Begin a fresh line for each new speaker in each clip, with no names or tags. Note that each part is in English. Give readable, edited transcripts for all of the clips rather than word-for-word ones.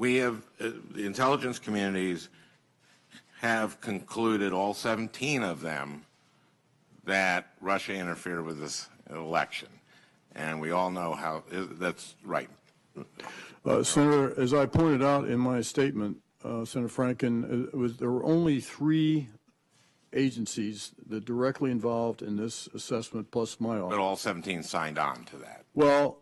We have, the intelligence communities have concluded, all 17 of them, that Russia interfered with this election. And we all know how that's right.
Senator, as I pointed out in my statement, Senator Franken, there were only 3 agencies that directly involved in this assessment, plus my office.
But all 17 signed on to that.
Well,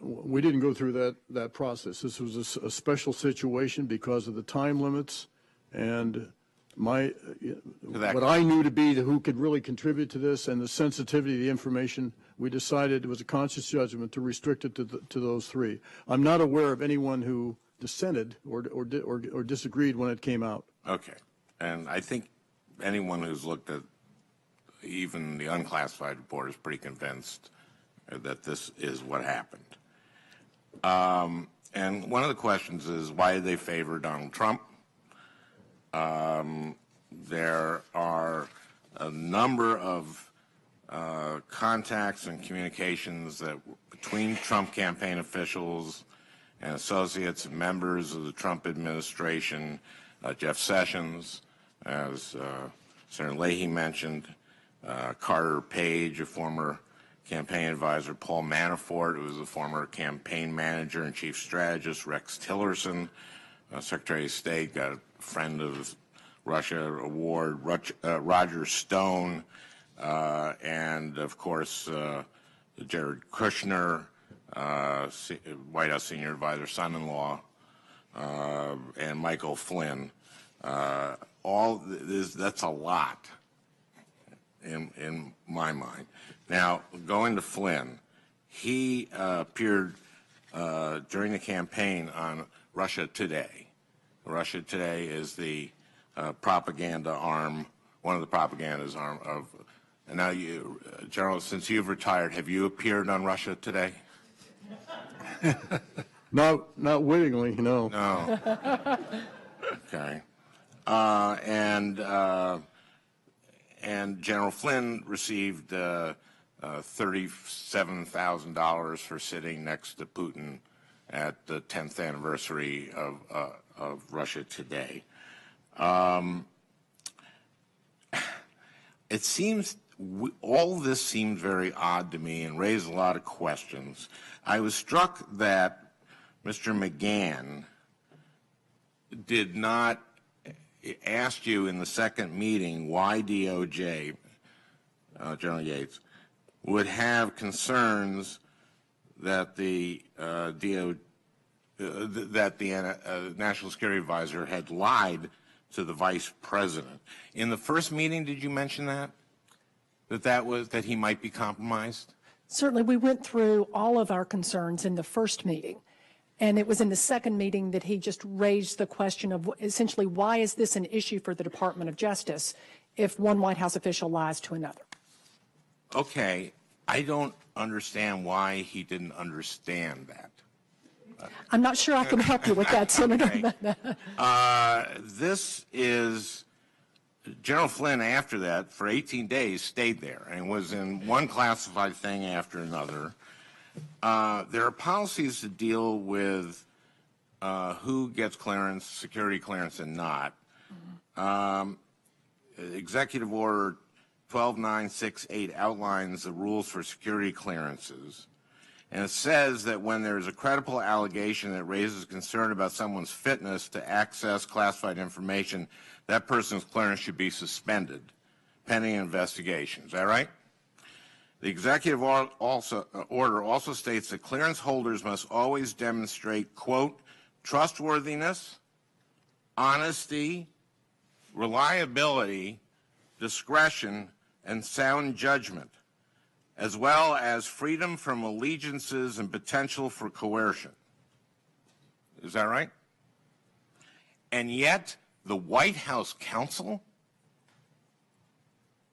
we didn't go through that process. This was a special situation because of the time limits and what I knew to be who could really contribute to this and the sensitivity of the information. We decided it was a conscious judgment to restrict it to those 3. I'm not aware of anyone who dissented or disagreed when it came out.
Okay, and I think anyone who's looked at even the unclassified report is pretty convinced that this is what happened. And one of the questions is, why did they favor Donald Trump? There are a number of contacts and communications that between Trump campaign officials and associates and members of the Trump administration, Jeff Sessions, as Senator Leahy mentioned, Carter Page, a former campaign advisor, Paul Manafort, who was a former campaign manager and chief strategist, Rex Tillerson, Secretary of State, got a friend of Russia award, Roger Stone, and of course Jared Kushner, White House senior advisor, son-in-law, and Michael Flynn. That's a lot in my mind. Now, going to Flynn, he appeared during the campaign on Russia Today. Russia Today is the propaganda arm, one of the propaganda's arm of. And now, you, General, since you've retired, have you appeared on Russia Today?
Not wittingly, no.
No. Okay. And General Flynn received $37,000 for sitting next to Putin at the 10th anniversary of Russia Today. It seems all this seemed very odd to me and raised a lot of questions. I was struck that Mr. McGahn did not ask you in the second meeting why DOJ, General Yates, would have concerns that the National Security Advisor had lied to the Vice President. In the first meeting, did you mention that he might be compromised?
Certainly, we went through all of our concerns in the first meeting, and it was in the second meeting that he just raised the question of essentially, why is this an issue for the Department of Justice if one White House official lies to another? Okay,
I don't understand why he didn't understand that.
I'm not sure I can help you with that, Senator.
This is, General Flynn after that for 18 days stayed there and was in one classified thing after another. There are policies to deal with who gets clearance, security clearance and not. Executive Order 12968 outlines the rules for security clearances. And it says that when there is a credible allegation that raises concern about someone's fitness to access classified information, that person's clearance should be suspended pending investigation. Is that right? The executive order also states that clearance holders must always demonstrate, quote, trustworthiness, honesty, reliability, discretion, and sound judgment, as well as freedom from allegiances and potential for coercion. Is that right? And yet, the White House counsel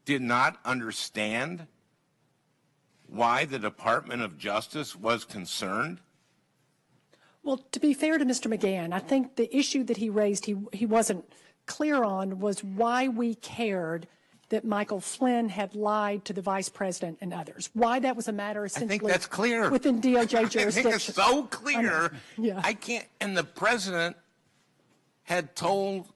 did not understand why the Department of Justice was concerned?
Well, to be fair to Mr. McGahn, I think the issue that he raised he wasn't clear on was why we cared that Michael Flynn had lied to the vice president and others. Why that was a matter essentially.
I think that's clear.
Within DOJ jurisdiction.
I think it's so clear.
Yeah.
I can't, and the president had told,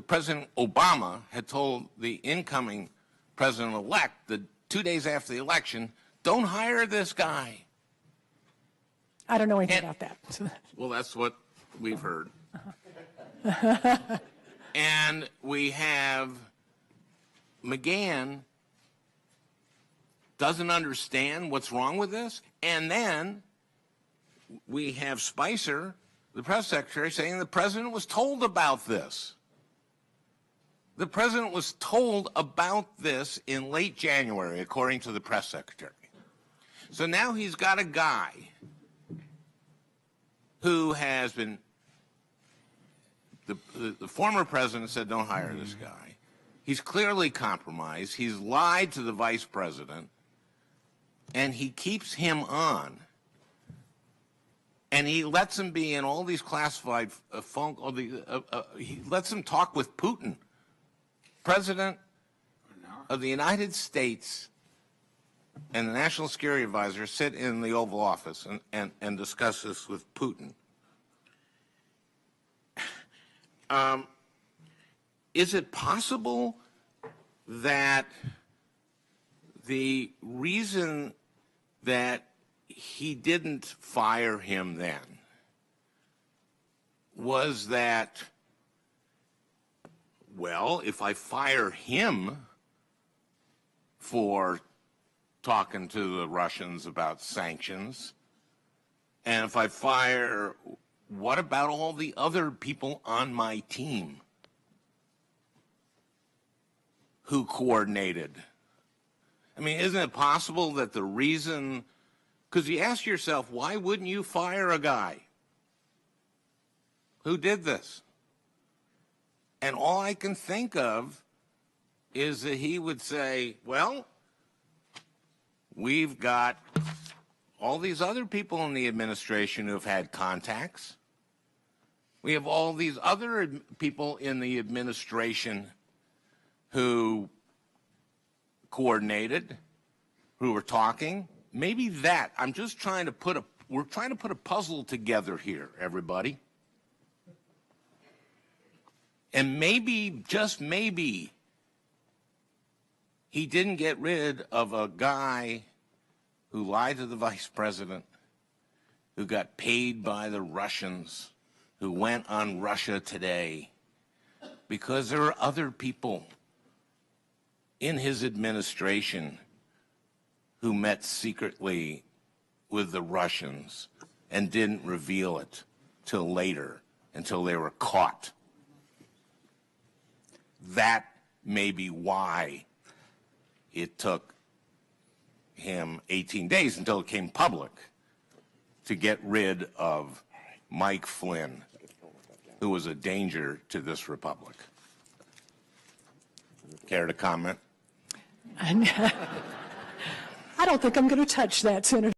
President Obama had told the incoming president-elect that 2 days after the election, don't hire this guy.
I don't know anything about that.
Well, that's what we've heard. And we have McGahn doesn't understand what's wrong with this. And then we have Spicer, the press secretary, saying the president was told about this. The president was told about this in late January, according to the press secretary. So now he's got a guy who has been, the former president said, don't hire this guy. He's clearly compromised. He's lied to the vice president, and he keeps him on. And he lets him be in all these classified phone, he lets him talk with Putin, President of the United States, and the National Security Advisor sit in the Oval Office and discuss this with Putin. Is it possible that the reason that he didn't fire him then was that, well, if I fire him for talking to the Russians about sanctions, and if I fire, what about all the other people on my team who coordinated? I mean, isn't it possible that the reason, because you ask yourself, why wouldn't you fire a guy who did this? And all I can think of is that he would say, well, we've got all these other people in the administration who have had contacts. We have all these other people in the administration who coordinated, who were talking. Maybe that, I'm just trying to put we're trying to put a puzzle together here, everybody. And maybe, just maybe, he didn't get rid of a guy who lied to the vice president, who got paid by the Russians, who went on Russia Today, because there are other people in his administration who met secretly with the Russians and didn't reveal it till later, until they were caught. That may be why it took him 18 days until it came public to get rid of Mike Flynn, who was a danger to this republic. Care to comment?
I don't think I'm going to touch that, Senator.